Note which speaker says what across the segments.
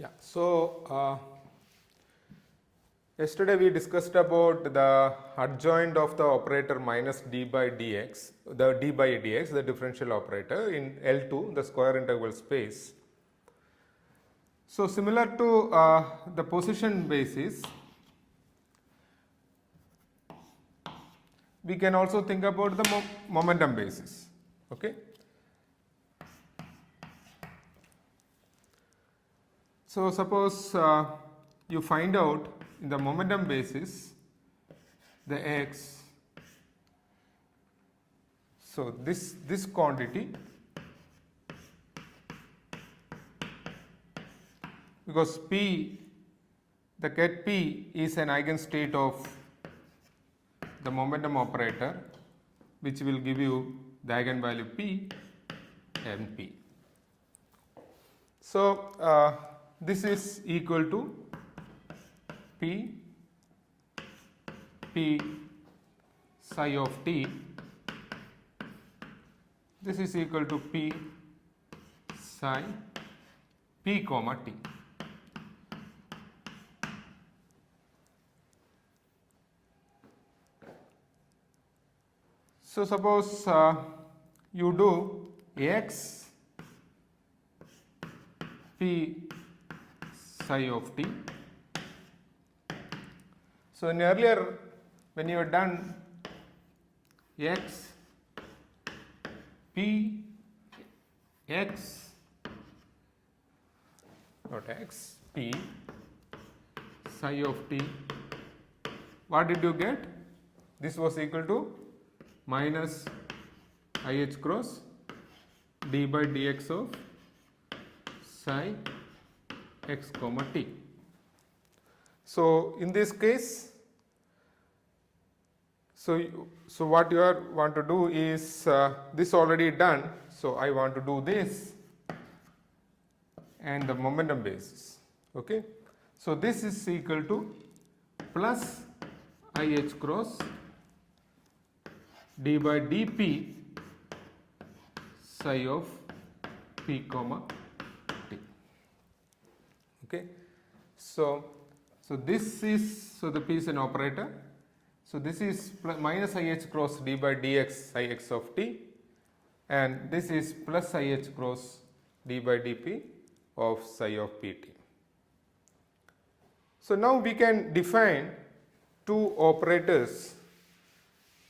Speaker 1: Yeah. So yesterday we discussed about the adjoint of the operator minus d by dx, the d by dx, the differential operator in L2, the square interval space. So similar to the position basis, we can also think about the momentum basis. Okay. So suppose you find out in the momentum basis the x. So this quantity, because P, the ket P is an eigenstate of the momentum operator, which will give you the eigenvalue P and P. So this is equal to P psi of t. This is equal to P psi P comma t. So suppose you do x P psi of t. So in earlier, when you have done x P x, not x, P psi of t, what did you get? This was equal to minus IH cross d by dx of psi x comma t. So in this case, so what you want to do is this already done. So I want to do this and the momentum basis. Okay. So this is equal to plus IH cross d by dp psi of p comma t. Okay. So this is, so the p is an operator. So this is minus IH cross d by dx psi x of t, and this is plus IH cross d by dp of psi of pt. So now we can define two operators.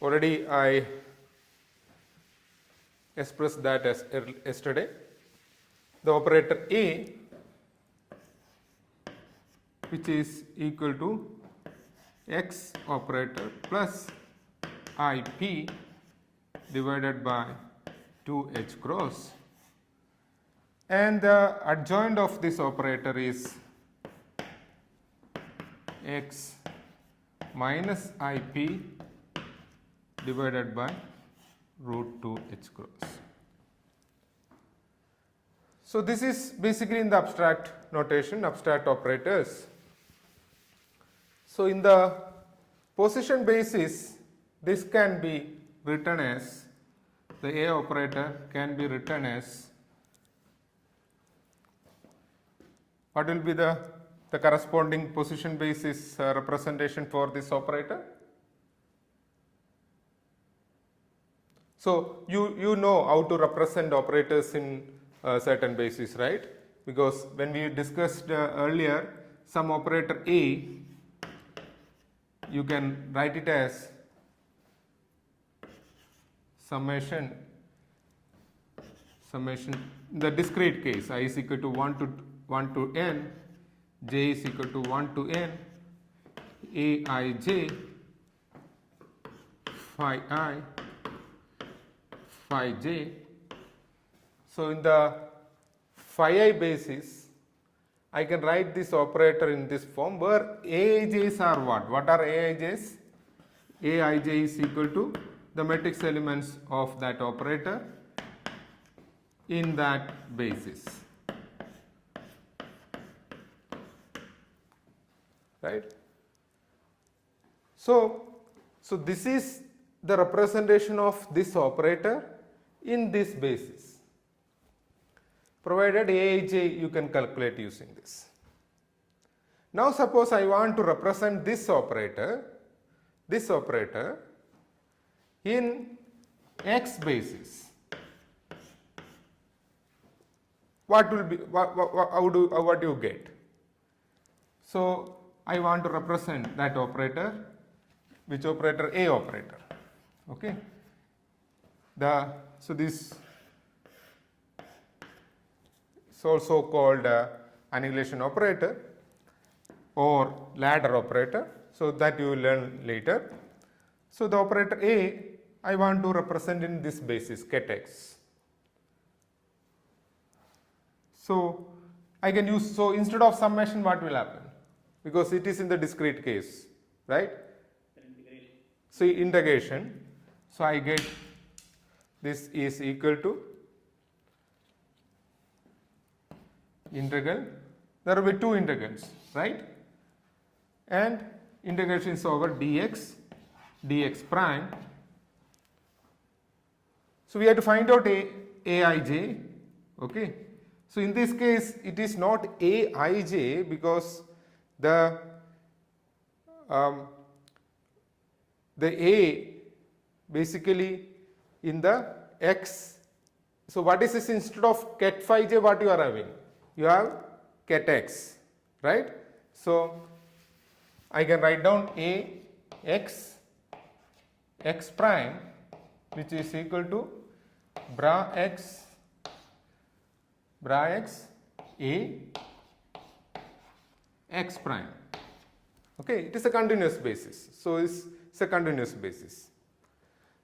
Speaker 1: Already I expressed that as yesterday. The operator A, which is equal to x operator plus IP divided by 2H cross, and the adjoint of this operator is x minus IP divided by root 2H cross. So this is basically in the abstract notation, abstract operators. So in the position basis, this can be written as, the A operator can be written as, what will be the corresponding position basis representation for this operator? So you know how to represent operators in certain basis, right? Because when we discussed earlier, some operator A, you can write it as summation, in the discrete case, I is equal to 1 to n, j is equal to 1 to n, aij, phi I, phi j. So in the phi I basis, I can write this operator in this form where aij's are what? What are aij's? Aij is equal to the matrix elements of that operator in that basis. Right? So this is the representation of this operator in this basis, provided Aij you can calculate using this. Now suppose I want to represent this operator in x basis. What will be, what do you get? So I want to represent that operator, which operator? A operator. Okay. So this is also called annihilation operator or ladder operator. So that you will learn later. So the operator A I want to represent in this basis ket x. So I can use, so instead of summation what will happen? Because it is in the discrete case, right? So integration. So I get this is equal to integral. There will be two integrals, right? And integration is over dx prime. So we have to find out aij. Okay. So in this case it is not aij because the a basically in the x. So what is this instead of ket phi j, what you are having? You have ket x, right? So I can write down a x prime, which is equal to bra x a x prime. Okay, it is a continuous basis. So it's a continuous basis.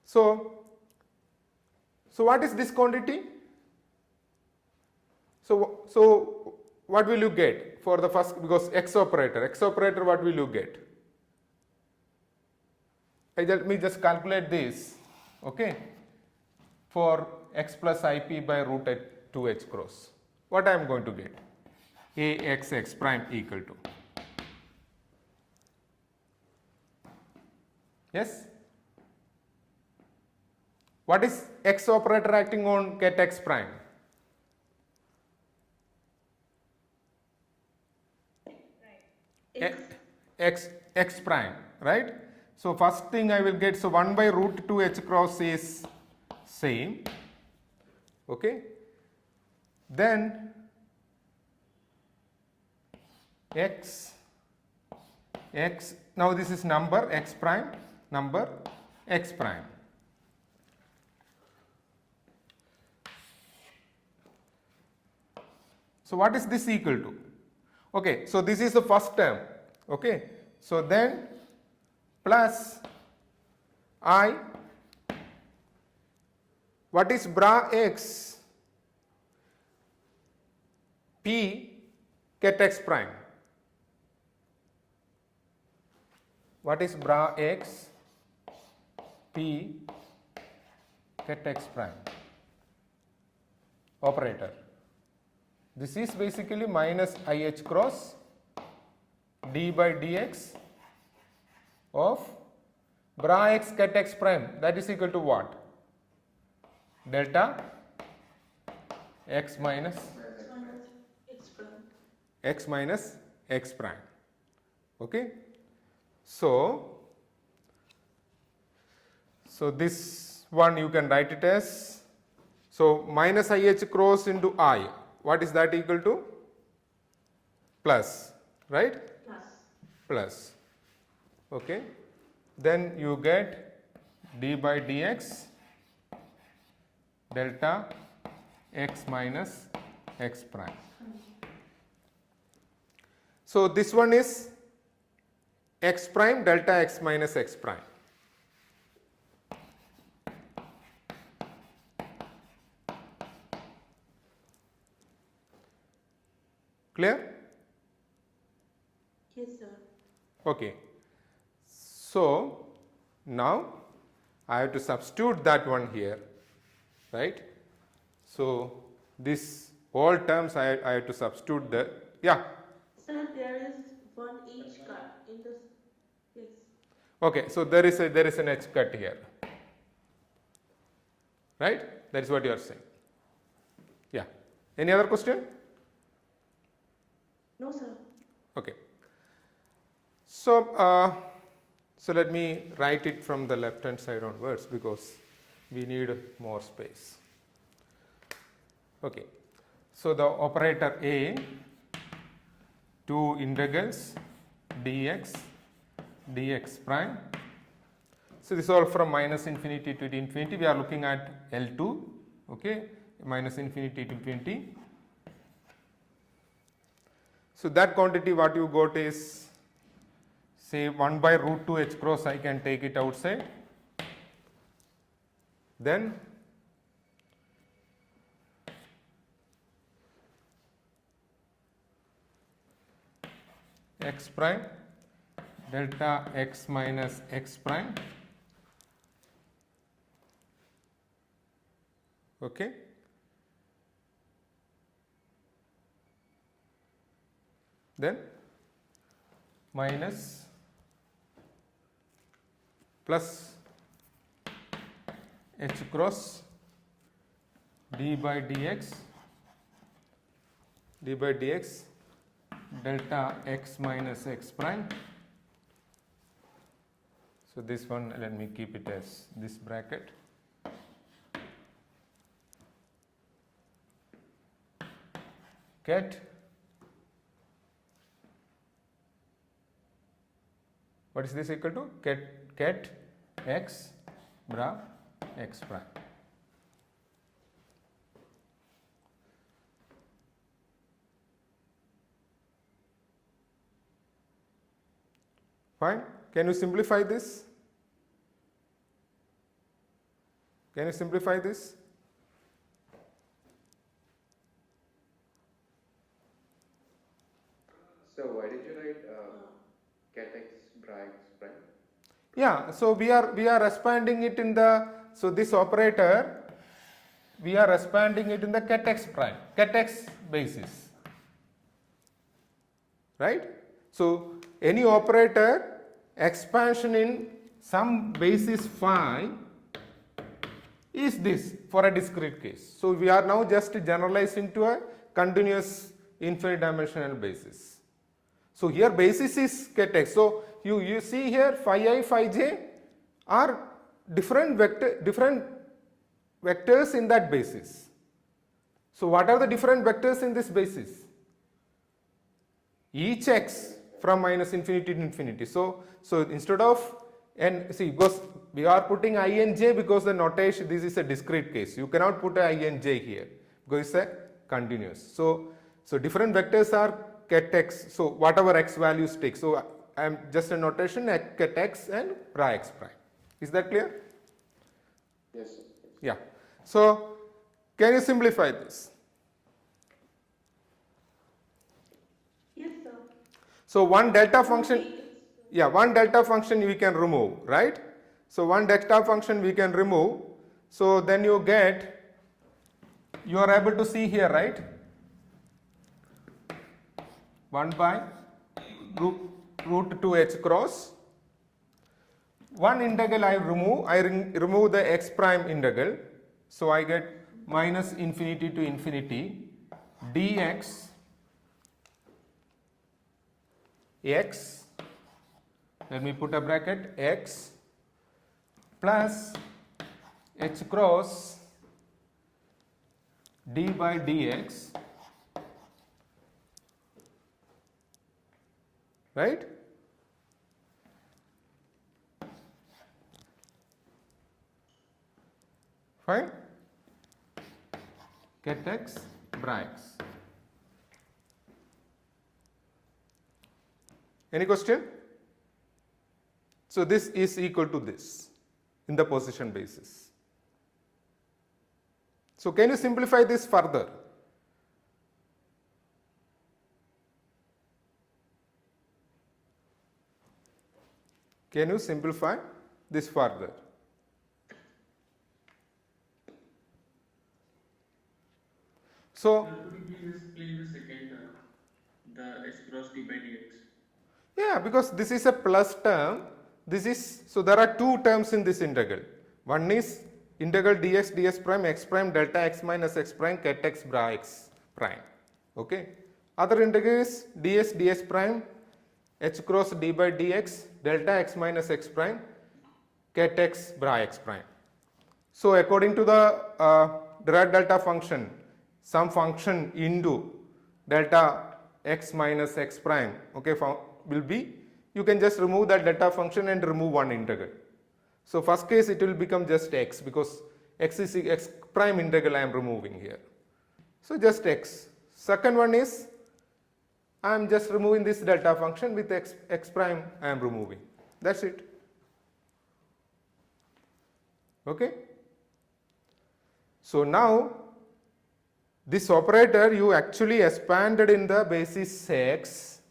Speaker 1: So what is this quantity? So what will you get for the first, because x operator what will you get? Let me just calculate this, okay, for x plus ip by root 2h cross. What I am going to get? Ax prime equal to, yes? What is x operator acting on ket x prime? X prime, right? So first thing I will get, so 1 by root 2 h cross is same, okay? Then x, now this is number x prime, number x prime. So what is this equal to? Okay, so this is the first term, okay? So then plus I, what is bra x? P ket x prime. What is bra x? P ket x prime operator. This is basically minus IH cross d by dx of bra x ket x prime, that is equal to what? Delta x minus x prime. Okay. So this one you can write it as, so minus IH cross into I, what is that equal to? Plus, right? Plus. Okay. Then you get d by dx delta x minus x prime. So this one is x prime delta x minus x prime. Clear?
Speaker 2: Yes, sir.
Speaker 1: Okay. So now I have to substitute that one here, right? So this all terms I have to substitute the, yeah.
Speaker 2: Sir, there is one H cut in this. Yes.
Speaker 1: Okay, so there is an H cut here, right? That is what you are saying. Yeah. Any other question?
Speaker 2: No, sir.
Speaker 1: Okay. So let me write it from the left hand side onwards because we need more space. Okay. So the operator A, two integrals dx, dx prime. So this is all from minus infinity to infinity. We are looking at L2, okay, minus infinity to infinity. So that quantity what you got is, say, 1 by root 2 h cross, I can take it outside. Then x prime delta x minus x prime, okay. Then minus plus h cross d by dx delta x minus x prime. So this one, let me keep it as this bracket. Ket, what is this equal to? Ket x bra x prime. Fine. Can you simplify this? Can you simplify this?
Speaker 3: So why did you write ket x bra x prime?
Speaker 1: Yeah, so we are expanding it in the, so this operator we are expanding it in the ket x prime, ket x basis, right? So any operator expansion in some basis phi is this for a discrete case. So we are now just generalizing to a continuous infinite dimensional basis. So here basis is ket x. So you see here phi I, phi j are different vectors in that basis. So what are the different vectors in this basis? Each x from minus infinity to infinity. So instead of, and see, because we are putting I and j because the notation, this is a discrete case. You cannot put a I and j here because it's a continuous. So different vectors are ket x. So whatever x values take. So I am just a notation at ket x and bra x prime. Is that clear?
Speaker 3: Yes.
Speaker 1: Yeah. So can you simplify this?
Speaker 2: Yes, sir.
Speaker 1: So one delta function, yeah, one delta function we can remove, right? So one delta function we can remove. So then you get, you are able to see here, right? 1 by root 2 h cross. One integral I remove the x prime integral. So I get minus infinity to infinity dx x, let me put a bracket, x plus h cross d by dx, right? Fine. Ket x bra x. Any question? So this is equal to this in the position basis. So can you simplify this further? Can you simplify this further? So
Speaker 4: Could you please explain the second term, the h cross d by dx?
Speaker 1: yeah, because this is a plus term, this is, so there are two terms in this integral. One is integral dx ds prime x prime delta x minus x prime ket x bra x prime, okay. Other integral is ds ds prime h cross d by dx delta x minus x prime ket x bra x prime. So according to the Dirac delta function, some function into delta x minus x prime, okay, will be, you can just remove that delta function and remove one integral. So first case it will become just x, because x is x prime integral I am removing here. So just x. Second one is I am just removing this delta function, with x prime I am removing. That's it. Okay. So now this operator you actually expanded in the basis x,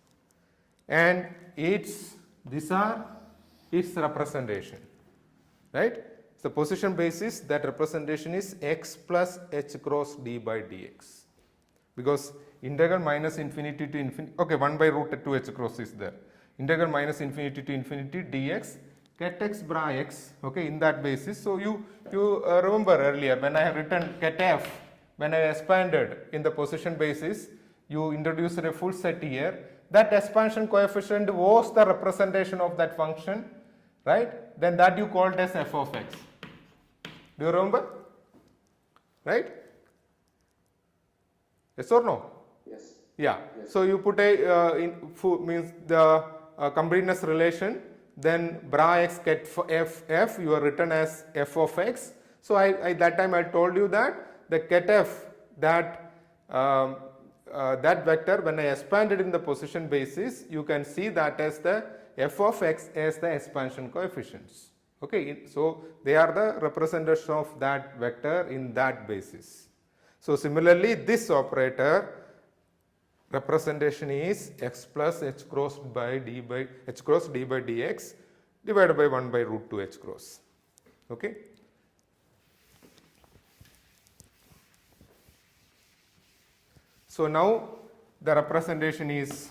Speaker 1: and these are its representation, right? The position basis, that representation is x plus h cross d by dx, because integral minus infinity to infinity, okay, 1 by root 2h cross is there. Integral minus infinity to infinity dx ket x bra x, okay, in that basis. So you remember earlier when I have written ket f, when I expanded in the position basis, you introduced a full set here. That expansion coefficient was the representation of that function, right? Then that you called as f of x. Do you remember? Right? Yes or no?
Speaker 3: Yes.
Speaker 1: Yeah.
Speaker 3: Yes.
Speaker 1: So you put a means the completeness relation, then bra x ket f you are written as f of x. So I that time I told you that the ket f, that that vector, when I expanded in the position basis, you can see that as the f of x as the expansion coefficients. Okay, so they are the representation of that vector in that basis. So similarly, this operator representation is x plus h cross d by dx divided by 1 by root 2 h cross. Okay. So now the representation is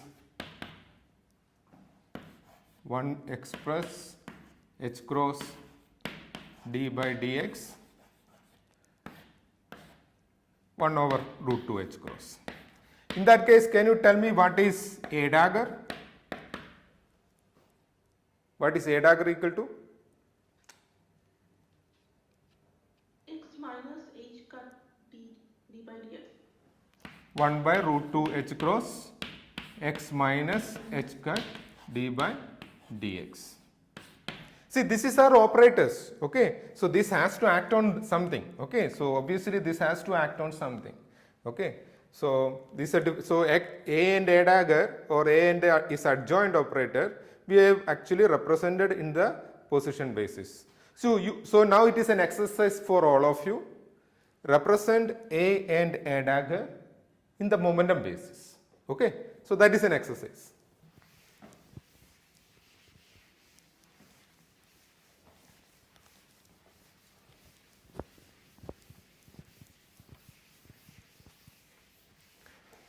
Speaker 1: 1x plus h cross d by dx 1 over root 2 h cross. In that case, can you tell me what is a dagger? What is a dagger equal to?
Speaker 2: X minus h cut d by dx.
Speaker 1: 1 by root 2 h cross x minus h cut d by dx. See, this is our operators, okay. So this has to act on something, okay. So obviously this has to act on something, okay. So this so a and a dagger, or a and a is adjoint operator, we have actually represented in the position basis. So now it is an exercise for all of you. Represent a and a dagger in the momentum basis, okay. So that is an exercise.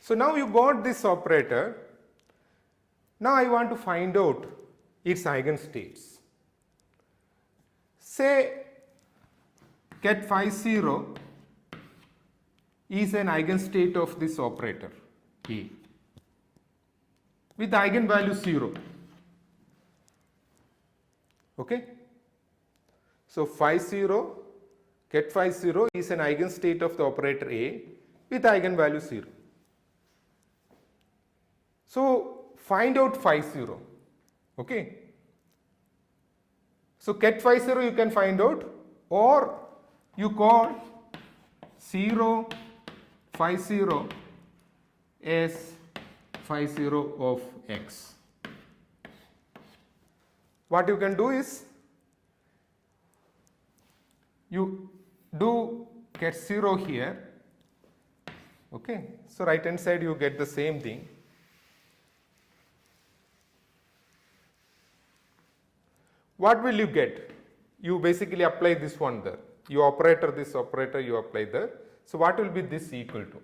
Speaker 1: So now you got this operator. Now I want to find out its eigenstates. Say ket phi 0 is an eigenstate of this operator A with eigenvalue 0. Okay. So phi 0, ket phi 0 is an eigenstate of the operator A with eigenvalue 0. So find out phi 0, okay. So ket phi 0 you can find out, or you call 0 phi 0 as phi 0 of x. What you can do is, you do ket 0 here, okay. So right hand side you get the same thing. What will you get? You basically apply this one there. You operator this operator, you apply there. So what will be this equal to?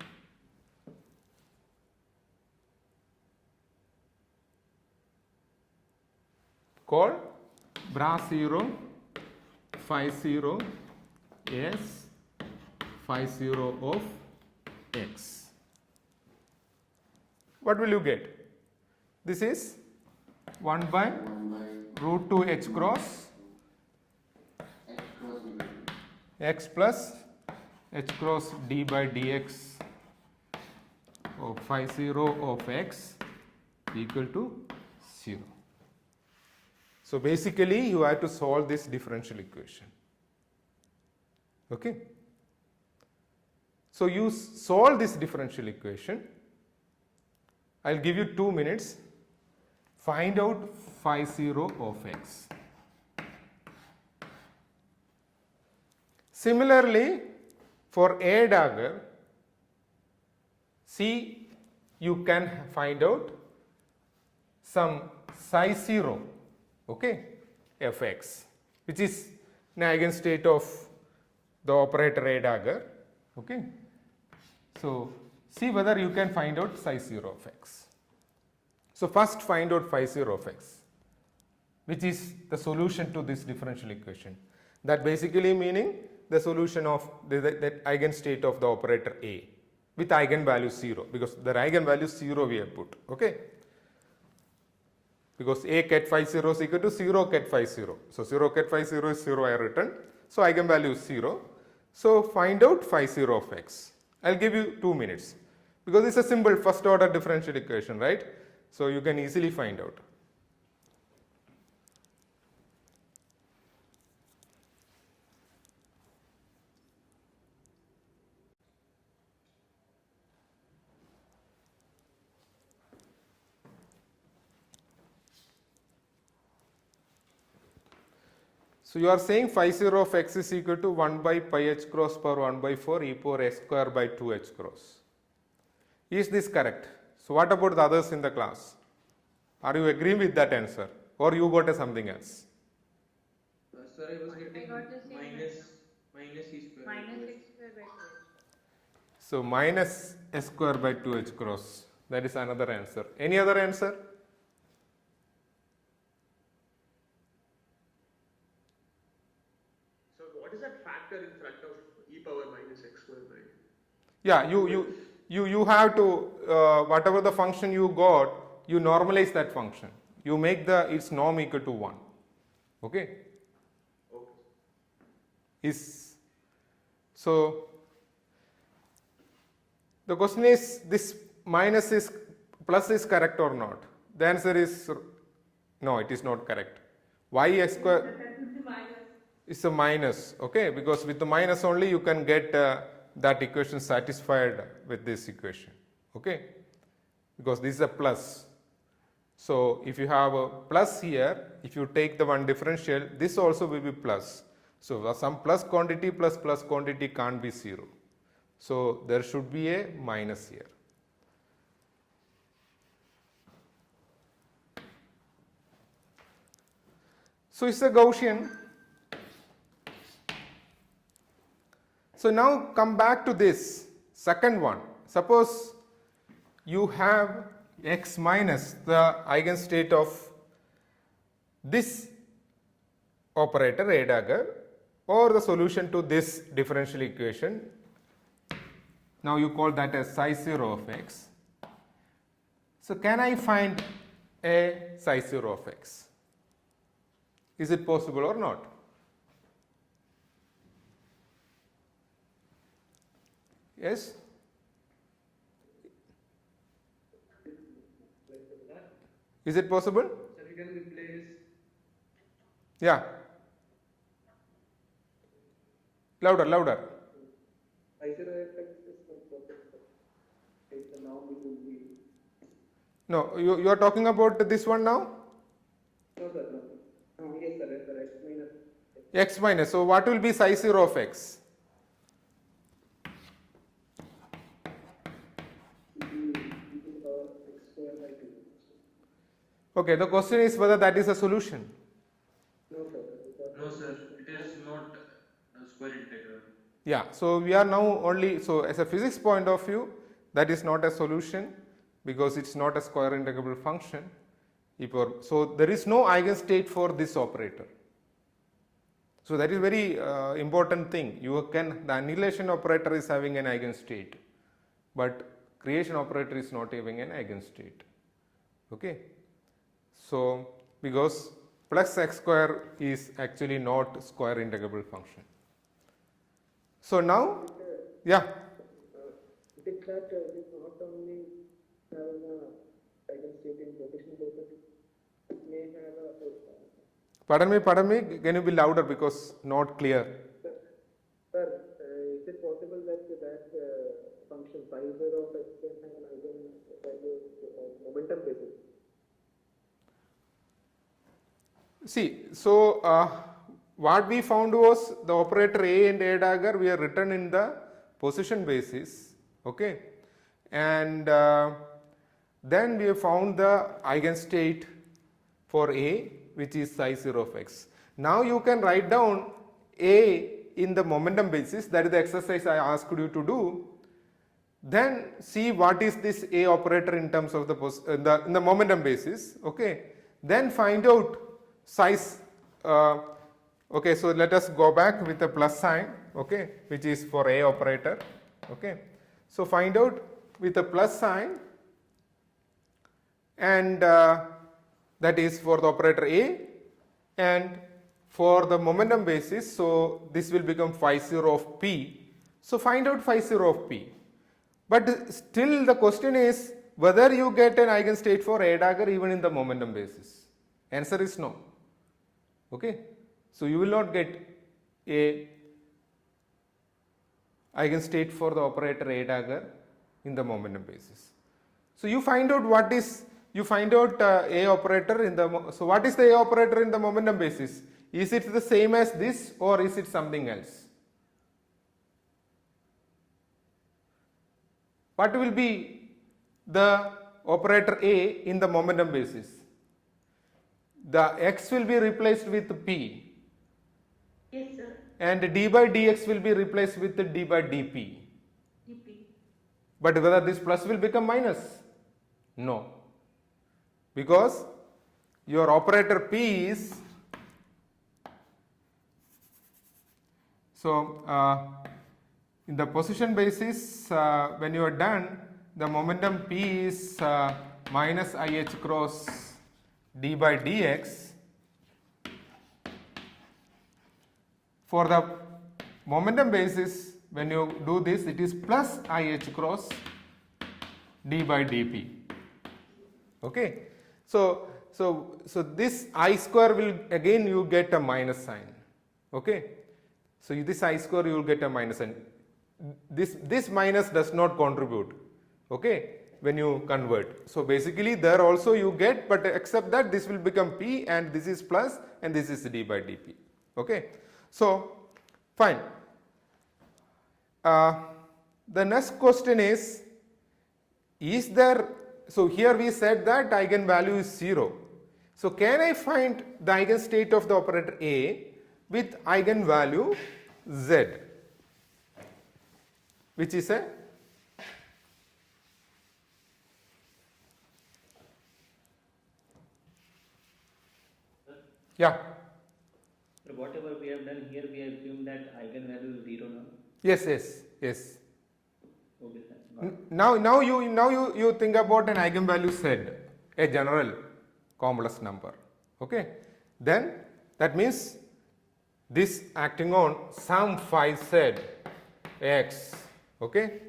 Speaker 1: Call bra 0 phi 0 as phi 0 of x. What will you get? This is 1 by root 2 h cross x plus h cross d by dx of phi 0 of x equal to 0. So basically you have to solve this differential equation. Okay. So you solve this differential equation. I'll give you 2 minutes. Find out phi 0 of x. Similarly, for a dagger, see, you can find out some psi 0, okay, f x, which is an eigenstate of the operator a dagger, okay. So see whether you can find out psi 0 of x. So first find out phi 0 of x, which is the solution to this differential equation. That basically meaning the solution of that eigenstate of the operator a with eigenvalue 0, because the eigenvalue 0 we have put, okay. Because a ket phi 0 is equal to 0 ket phi 0. So 0 ket phi 0 is 0 I have written. So eigenvalue is 0. So find out phi 0 of x. I will give you 2 minutes, because it's a simple first order differential equation, right. So you can easily find out. So you are saying phi 0 of x is equal to 1 by pi h cross power 1 by 4 e power x square by 2 h cross. Is this correct? So what about the others in the class? Are you agreeing with that answer, or you got something else?
Speaker 3: Sir, I was getting
Speaker 5: got the same
Speaker 3: minus e square.
Speaker 5: minus x square by 2h.
Speaker 1: So minus s square by 2h cross. That is another answer. Any other answer?
Speaker 6: So what is that factor in front of e power minus x square by?
Speaker 1: Yeah, you have to whatever the function you got, you normalize that function. You make its norm equal to 1. Okay.
Speaker 6: Okay.
Speaker 1: So the question is, this minus is plus is correct or not? The answer is no, it is not correct. Y x square is a minus, okay, because with the minus only you can get that equation satisfied with this equation, okay, because this is a plus. So if you have a plus here, if you take the one differential, this also will be plus. So some plus quantity plus plus quantity can't be 0. So there should be a minus here. So it's a Gaussian. So now come back to this second one. Suppose you have x minus the eigenstate of this operator a dagger, or the solution to this differential equation. Now you call that as psi 0 of x. So can I find a psi 0 of x? Is it possible or not? Yes? Is it possible?
Speaker 3: So we can replace.
Speaker 1: Yeah. Louder, louder.
Speaker 3: Phi 0 f x is not perfect. Take the norm it will be.
Speaker 1: No, you are talking about this one now?
Speaker 3: No, sir, no. No, yes, sir, yes, sir, x minus.
Speaker 1: X minus. So what will be psi 0 of x? Okay, the question is whether that is a solution.
Speaker 3: No, sir.
Speaker 4: No, sir, it is not a square integral.
Speaker 1: Yeah, so we are now only, so as a physics point of view, that is not a solution because it's not a square integrable function. So there is no eigenstate for this operator. So that is very important thing. The annihilation operator is having an eigenstate, but creation operator is not having an eigenstate. Okay. So because plus x square is actually not square integrable function. So now, yeah,
Speaker 3: Is it that it is not only having a eigenstate in position property, it may have
Speaker 1: pardon me, can you be louder because not clear.
Speaker 3: sir, is it possible that function phi 0 of x can have an eigenvalue momentum basis?
Speaker 1: See, so what we found was the operator A and A dagger we are written in the position basis, okay, and then we have found the eigenstate for A, which is psi 0 of x. Now you can write down A in the momentum basis, that is the exercise I asked you to do. Then see what is this A operator in terms of the in the momentum basis, okay. Then find out size. Okay, so let us go back with a plus sign, okay, which is for A operator, okay. So find out with a plus sign, and that is for the operator A, and for the momentum basis, so this will become phi 0 of P. So find out phi 0 of P. But still the question is whether you get an eigenstate for A dagger even in the momentum basis. Answer is no. Okay. So you will not get a eigenstate for the operator A dagger in the momentum basis. So you find out what is, you find out A operator in the, so what is the A operator in the momentum basis? Is it the same as this or is it something else? What will be the operator A in the momentum basis? The x will be replaced with P.
Speaker 2: Yes, sir.
Speaker 1: And d by dx will be replaced with the d by dp.
Speaker 2: DP.
Speaker 1: But whether this plus will become minus? No. Because your operator P is, so in the position basis, when you are done, the momentum P is minus IH cross d by dx. For the momentum basis, when you do this, it is plus IH cross d by dp. Okay. So this I square will again you get a minus sign. Okay. So this I square you will get a minus sign. This minus does not contribute. Okay. When you convert. So basically there also you get, but except that this will become P and this is plus and this is d by dp. Okay. So fine. The next question is there, so here we said that eigenvalue is 0. So can I find the eigenstate of the operator A with eigenvalue Z, which is a yeah.
Speaker 5: So whatever we have done here, we assume that eigenvalue is 0 now.
Speaker 1: Yes.
Speaker 5: Okay, sir. Got it.
Speaker 1: Now you think about an eigenvalue Z, a general complex number. Okay. Then that means this acting on some phi Z x, okay,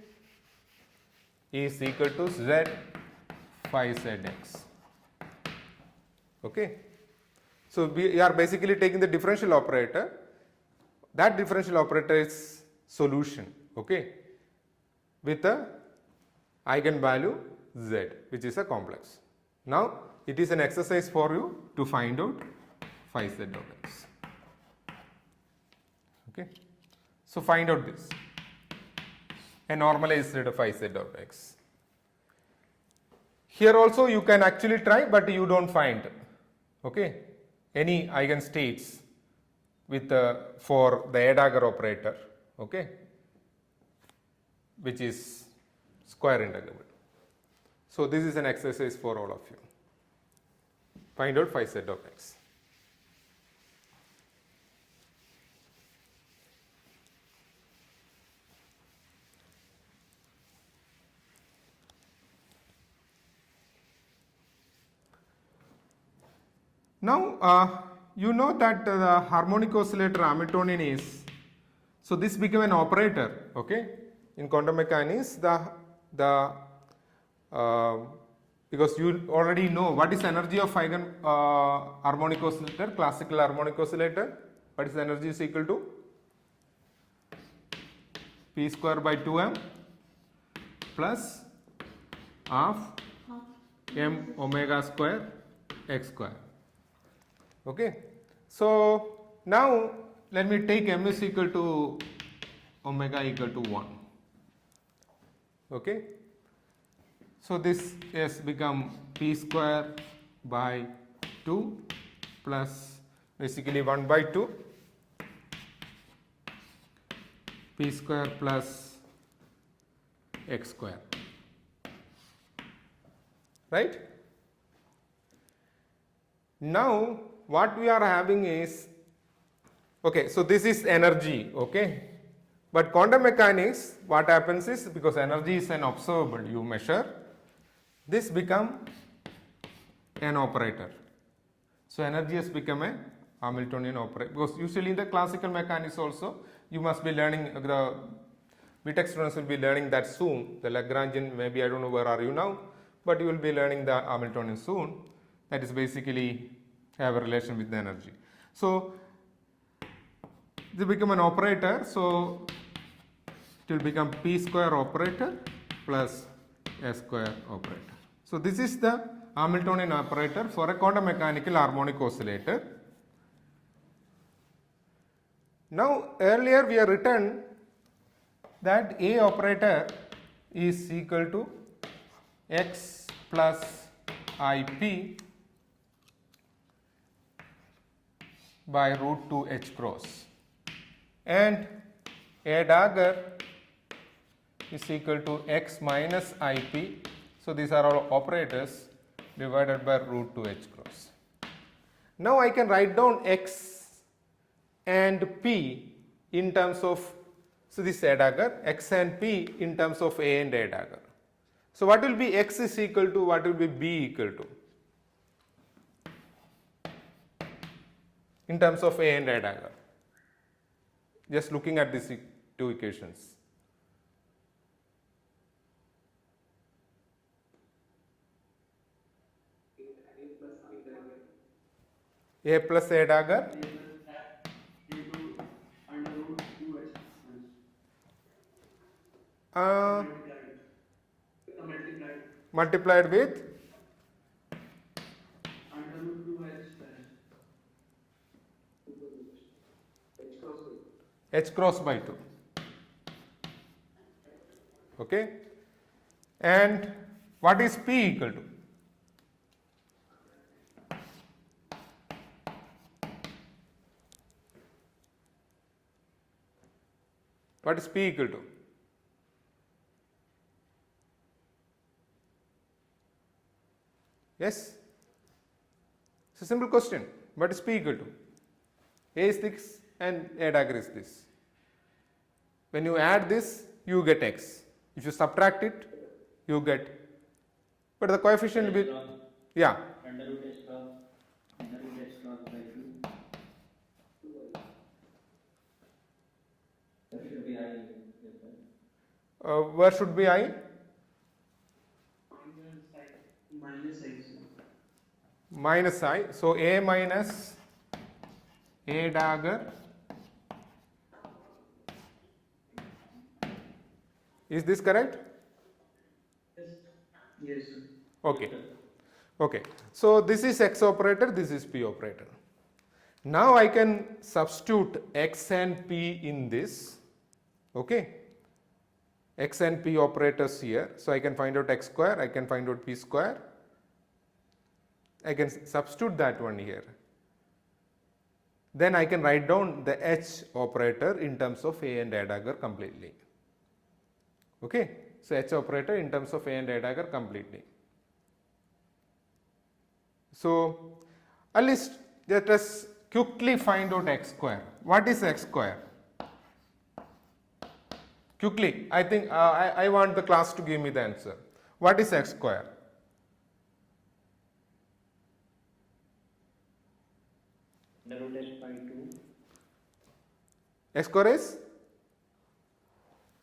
Speaker 1: is equal to Z phi Z x. Okay. So we are basically taking the differential operator. That differential operator is solution, okay, with a eigenvalue Z, which is a complex. Now it is an exercise for you to find out phi Z of x. Okay. So find out this, a normalized phi Z of x. Here also you can actually try, but you don't find, okay, any eigenstates with for the A dagger operator, okay, which is square integrable. So this is an exercise for all of you. Find out phi Z of x. Now you know that the harmonic oscillator Hamiltonian is, so this became an operator, okay. In quantum mechanics, the because you already know what is energy of eigen harmonic oscillator, classical harmonic oscillator. What is the energy is equal to p square by 2m plus half m omega square x square. Okay. So now let me take m is equal to omega equal to 1. Okay. So this has become p square by 2 plus basically 1 by 2 p square plus x square, right? Now what we are having is, okay, so this is energy, okay, but quantum mechanics, what happens is, because energy is an observable you measure, this become an operator. So energy has become a Hamiltonian operator, because usually in the classical mechanics also you must be learning, the BTech students will be learning that soon, the Lagrangian, maybe I don't know where are you now, but you will be learning the Hamiltonian soon. That is basically have a relation with the energy. So they become an operator, so it will become p square operator plus s square operator. So this is the Hamiltonian operator for a quantum mechanical harmonic oscillator. Now earlier we have written that A operator is equal to x plus ip by root 2 h cross, and A dagger is equal to x minus ip. So these are all operators divided by root 2 h cross. Now I can write down x and p in terms of, so this A dagger, x and p in terms of A and A dagger. So what will be x is equal to, what will be b equal to in terms of A and A dagger? Just looking at these two equations. A plus A dagger multiplied with h cross by 2. Okay. And what is p equal to? What is p equal to? Yes? It's a simple question. What is p equal to? A is this and A dagger is this. When you add this, you get x. If you subtract it, you get. But the coefficient will be, yeah.
Speaker 5: Under root h cross by 2. That should be I.
Speaker 1: Where should be I? Minus I. So A minus A dagger. Is this correct?
Speaker 4: Yes.
Speaker 1: Okay. Okay. So this is x operator, this is p operator. Now I can substitute x and p in this. Okay. X and p operators here. So I can find out x square, I can find out p square. I can substitute that one here. Then I can write down the h operator in terms of A and A dagger completely. Okay. So h operator in terms of A and A dagger completely. So at least let us quickly find out x square. What is x square? Quickly, I think I want the class to give me the answer. What is x square? X square is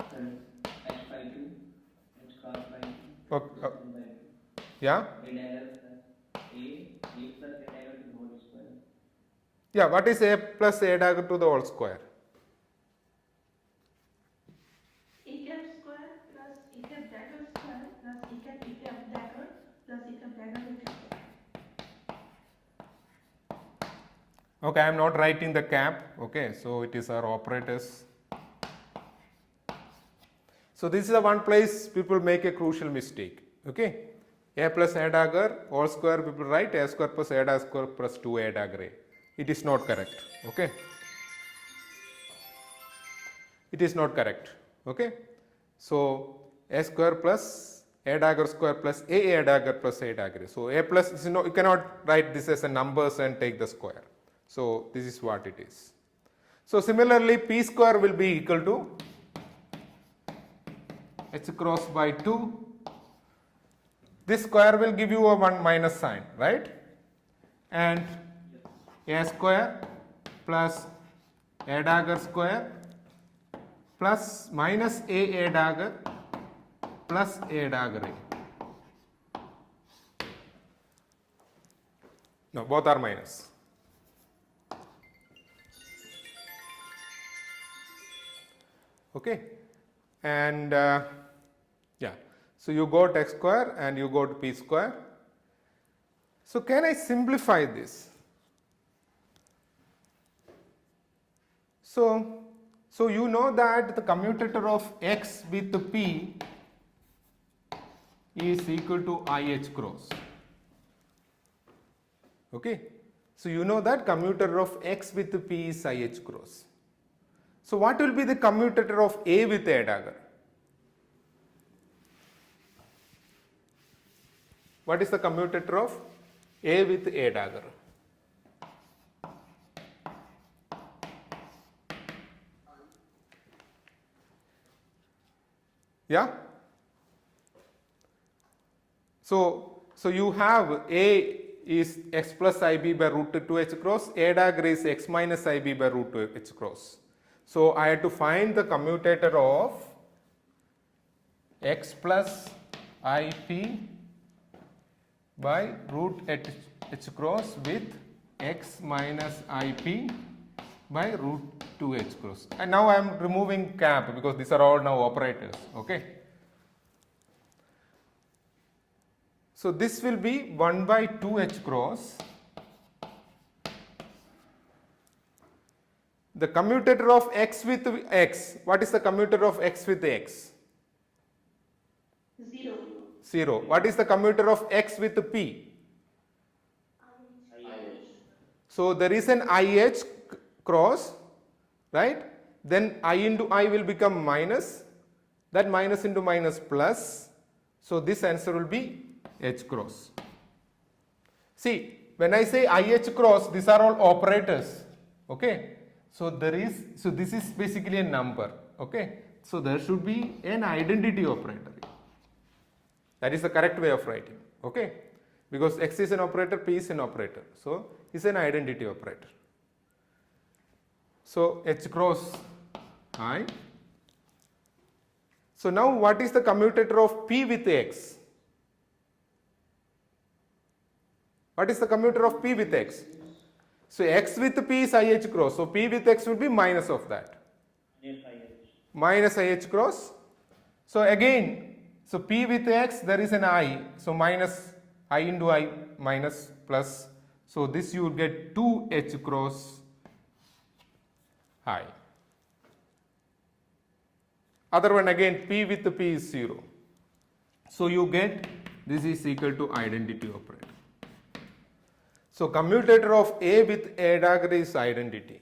Speaker 5: H by 2, H cross by 2,
Speaker 1: okay,
Speaker 5: by 2.
Speaker 1: yeah.
Speaker 5: A dagger plus A plus A dagger to the whole square.
Speaker 1: Yeah, what is a plus a dagger to the whole square?
Speaker 2: E cap square plus E cap dagger square plus E cap dagger plus E cap dagger E cap.
Speaker 1: Okay, I am not writing the cap. Okay, so it is our operators. So this is the one place people make a crucial mistake. Okay, a plus a dagger whole square, people write a square plus a dagger square plus 2a dagger a. It is not correct. Okay, it is not correct. Okay, so a square plus a dagger square plus a dagger plus a dagger. So a plus, you know, you cannot write this as a numbers and take the square. So this is what it is. So similarly, p square will be equal to h cross by 2. This square will give you a 1 minus sign, right? And a square plus a dagger square plus minus a dagger plus a dagger a. No, both are minus. Okay, and yeah, so you got x square and you got p square. So can I simplify this? So you know that the commutator of x with p is equal to IH cross. Okay, so you know that commutator of x with p is IH cross. So what will be the commutator of A with a dagger? What is the commutator of A with a dagger? Yeah? So you have A is x plus IB by root 2h cross, a dagger is x minus IB by root 2h cross. So I had to find the commutator of x plus IP by root h cross with x minus IP by root 2h cross. And now I am removing cap because these are all now operators. Okay. So this will be 1 by 2h cross. The commutator of x with x, what is the commutator of x with x?
Speaker 2: 0.
Speaker 1: 0. What is the commutator of x with p? So there is an IH cross, right? Then I into I will become minus, that minus into minus plus. So this answer will be H cross. See, when I say IH cross, these are all operators. Okay. So this is basically a number. Okay. So there should be an identity operator. That is the correct way of writing. Okay. Because X is an operator, P is an operator. So it's an identity operator. So H cross I. So now what is the commutator of P with X? What is the commutator of P with X? So X with P is IH cross. So P with X will be minus of that. Minus IH cross. So again, so P with X there is an I. So minus I into I minus plus. So this you will get 2H cross I. Other one again, P with P is 0. So you get this is equal to identity operator. So commutator of A with A dagger is identity.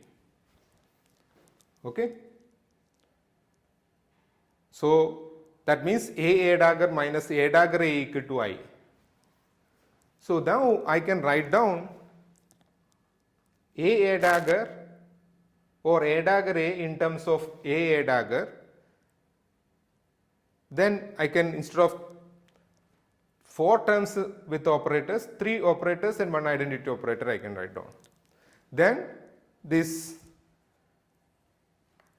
Speaker 1: Okay. So that means A dagger minus A dagger A equal to I. So now I can write down A dagger or A dagger A in terms of A dagger. Then I can, instead of 4 terms with operators, 3 operators and 1 identity operator I can write down. Then this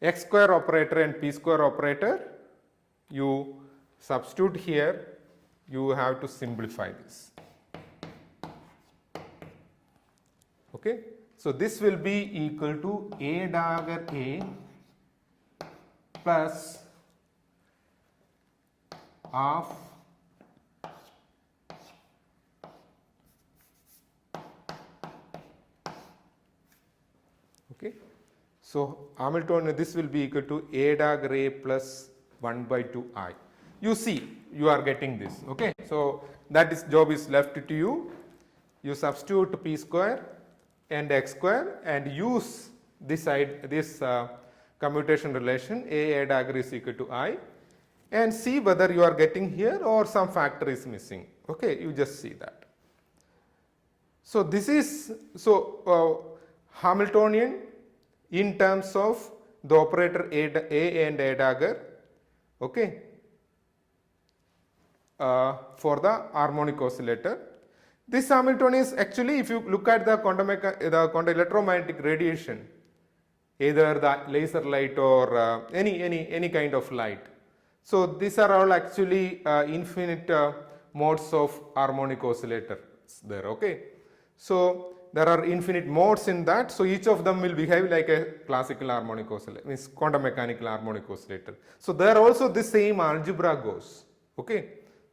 Speaker 1: x square operator and p square operator, you substitute here, you have to simplify this. Okay. So, this will be equal to A dagger A plus of okay. So, Hamiltonian, this will be equal to A dagger A plus 1 by 2 I. You see, you are getting this. Okay. So, that is job is left to you. You substitute p square and x square and use this side, this commutation relation A dagger is equal to I, and see whether you are getting here or some factor is missing. Okay. You just see that. So, this is Hamiltonian in terms of the operator A and A dagger, okay, for the harmonic oscillator. This Hamiltonian is actually, if you look at the quantum electromagnetic radiation, either the laser light or any kind of light. So, these are all actually infinite modes of harmonic oscillator there. Okay. So, there are infinite modes in that. So, each of them will behave like a classical harmonic oscillator, means quantum mechanical harmonic oscillator. So, there also the same algebra goes. Okay.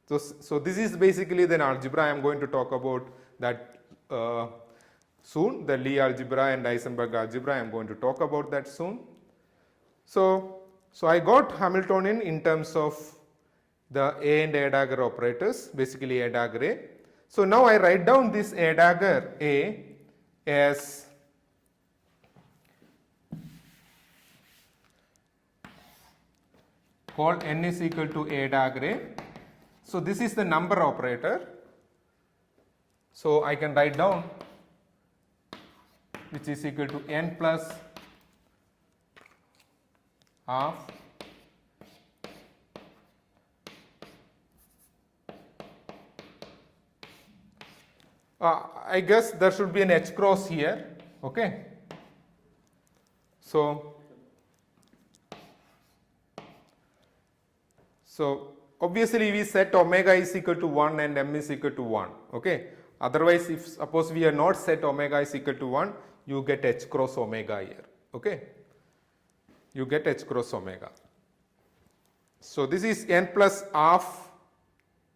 Speaker 1: So, this is basically the algebra. I am going to talk about that soon, the Lie algebra and Heisenberg algebra. I am going to talk about that soon. So, I got Hamiltonian in terms of the A and A dagger operators, basically A dagger A. So, now I write down this A dagger A as called n is equal to A dagger A. So, this is the number operator. So, I can write down which is equal to n plus half I guess there should be an H cross here. Okay. So obviously we set omega is equal to 1 and m is equal to 1. Okay. Otherwise, if suppose we are not set omega is equal to 1, you get H cross omega here. Okay. You get H cross omega. So this is n plus half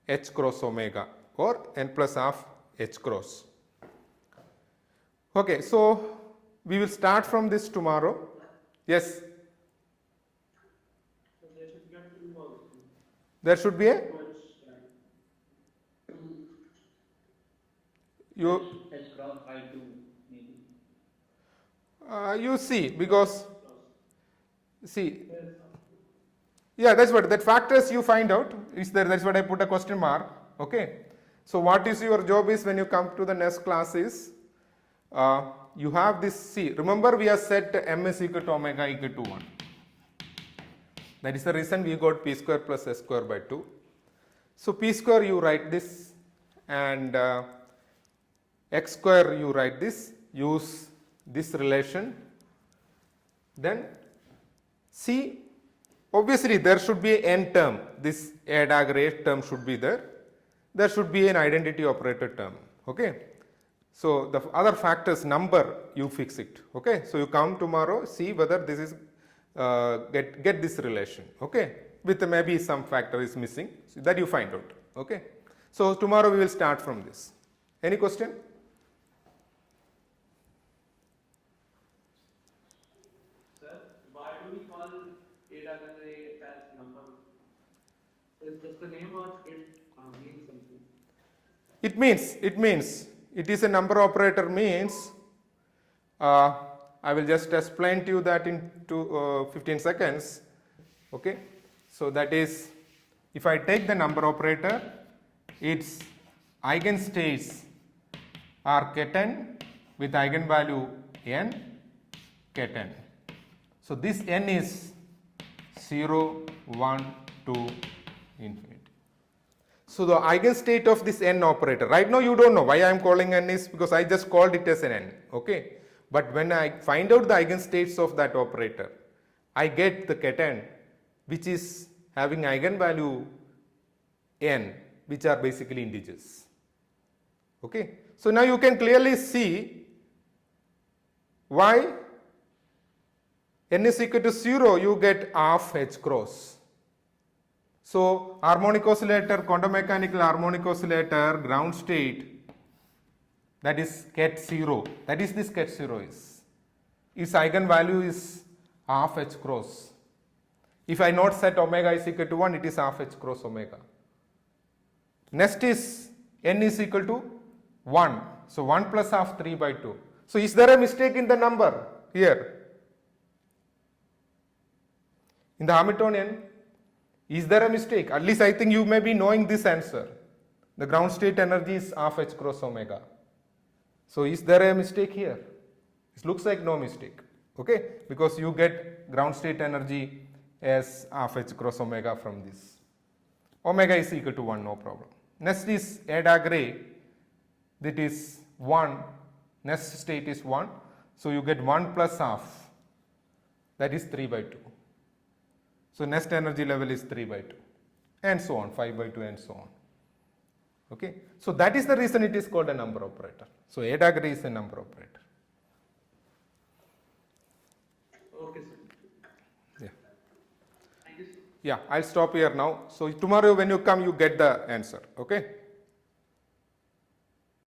Speaker 1: H cross omega or n plus half H cross. Okay, so we will start from this tomorrow. Yes. There should be a you
Speaker 5: H cross I2 maybe.
Speaker 1: you see, because see, yeah, that's what that factors you find out is there. That's what I put a question mark. Okay. So what is your job is when you come to the next class is you have this C. Remember we have set m is equal to omega equal to 1. That is the reason we got p square plus s square by 2. So p square you write this and x square you write this, use this relation. Then C, obviously there should be an n term, this A dagger A term should be there. There should be an identity operator term. Okay. So the other factors number you fix it. Okay. So you come tomorrow, see whether this is get this relation. Okay. With maybe some factor is missing, so that you find out. Okay. So tomorrow we will start from this. Any question?
Speaker 6: Sir, why do we call A dagger A as number? Is just the name or it means something?
Speaker 1: It means it is a number operator means I will just explain to you that in 15 seconds. Okay. So that is, if I take the number operator, its eigenstates are K10 with eigenvalue n K10. So this n is 0, 1, 2, infinity. So the eigenstate of this n operator, right now you don't know why I am calling n is because I just called it as an n. Okay. But when I find out the eigenstates of that operator, I get the cation which is having eigenvalue n, which are basically integers. Okay. So now you can clearly see why n is equal to 0, you get half h cross. So harmonic oscillator, quantum mechanical harmonic oscillator, ground state, that is ket 0, that is this ket 0 is. Its eigenvalue is half h cross. If I not set omega is equal to 1, it is half h cross omega. Next is n is equal to 1. So 1 plus half 3 by 2. So is there a mistake in the number here? In the Hamiltonian, is there a mistake? At least I think you may be knowing this answer. The ground state energy is half h cross omega. So is there a mistake here? It looks like no mistake. Okay, because you get ground state energy as half h cross omega from this. Omega is equal to 1, no problem. Next is a Dagray, that is 1. Next state is 1. So you get 1 plus half, that is 3 by 2. So next energy level is 3 by 2 and so on, 5 by 2 and so on. Okay. So that is the reason it is called a number operator. So a Dagray is a number operator.
Speaker 6: Okay, sir.
Speaker 1: Yeah.
Speaker 6: Thank you, sir.
Speaker 1: Yeah, I'll stop here now. So tomorrow when you come, you get the answer. Okay.